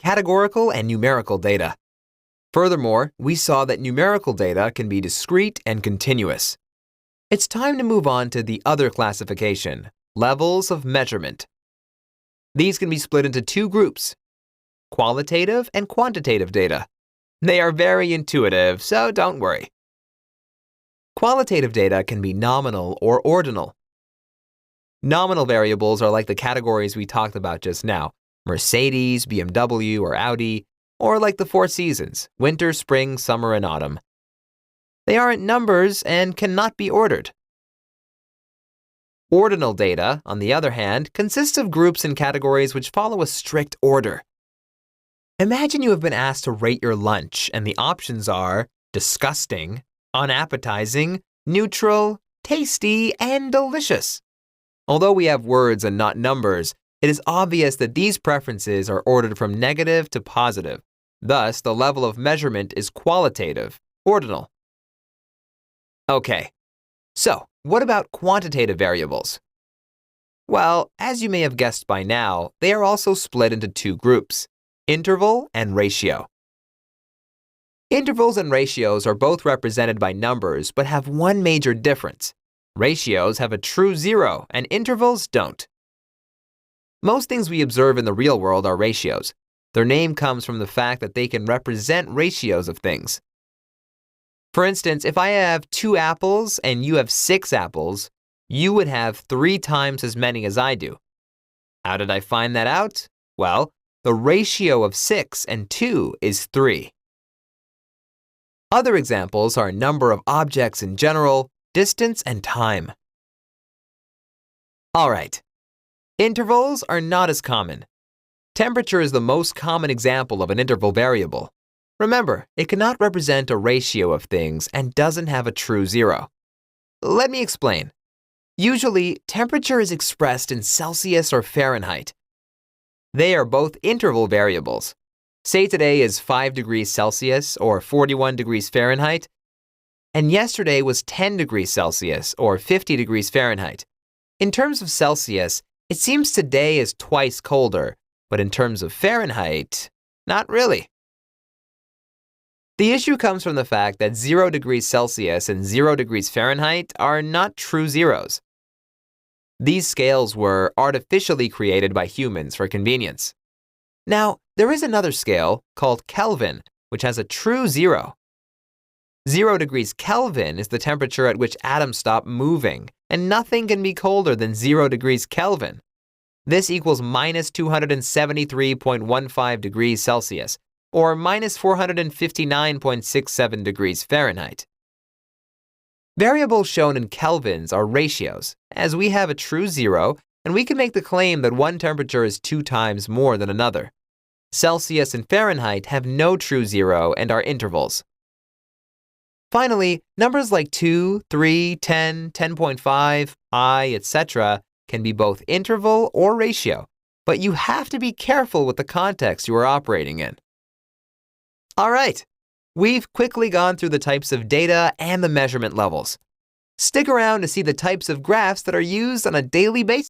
categorical and numerical data. Furthermore, we saw that numerical data can be discrete and continuous. It's time to move on to the other classification, levels of measurement. These can be split into two groups, qualitative and quantitative data. They are very intuitive, so don't worry. Qualitative data can be nominal or ordinal. Nominal variables are like the categories we talked about just now, Mercedes, BMW, or Audi, or like the four seasons, winter, spring, summer, and autumn. They aren't numbers and cannot be ordered. Ordinal data, on the other hand, consists of groups and categories which follow a strict order. Imagine you have been asked to rate your lunch, and the options are disgusting, unappetizing, neutral, tasty, and delicious. Although we have words and not numbers, it is obvious that these preferences are ordered from negative to positive. Thus, the level of measurement is qualitative, ordinal. Okay, so what about quantitative variables? Well, as you may have guessed by now, they are also split into two groups, interval and ratio. Intervals and ratios are both represented by numbers but have one major difference. Ratios have a true zero and intervals don't. Most things we observe in the real world are ratios. Their name comes from the fact that they can represent ratios of things. For instance, if I have 2 apples and you have 6 apples, you would have 3 times as many as I do. How did I find that out? Well, the ratio of 6 and 2 is 3. Other examples are number of objects in general, distance, and time. All right. Intervals are not as common. Temperature is the most common example of an interval variable. Remember, it cannot represent a ratio of things and doesn't have a true zero. Let me explain. Usually, temperature is expressed in Celsius or Fahrenheit. They are both interval variables. Say today is 5 degrees Celsius or 41 degrees Fahrenheit, and yesterday was 10 degrees Celsius or 50 degrees Fahrenheit. In terms of Celsius, it seems today is twice colder, but in terms of Fahrenheit, not really. The issue comes from the fact that 0 degrees Celsius and 0 degrees Fahrenheit are not true zeros. These scales were artificially created by humans for convenience. Now, there is another scale called Kelvin, which has a true zero. 0 degrees Kelvin is the temperature at which atoms stop moving, and nothing can be colder than 0 degrees Kelvin. This equals minus 273.15 degrees Celsius, or minus 459.67 degrees Fahrenheit. Variables shown in kelvins are ratios, as we have a true zero, and we can make the claim that one temperature is 2 times more than another. Celsius and Fahrenheit have no true zero and are intervals. Finally, numbers like 2, 3, 10, 10.5, I, etc. can be both interval or ratio, but you have to be careful with the context you are operating in. All right, we've quickly gone through the types of data and the measurement levels. Stick around to see the types of graphs that are used on a daily basis.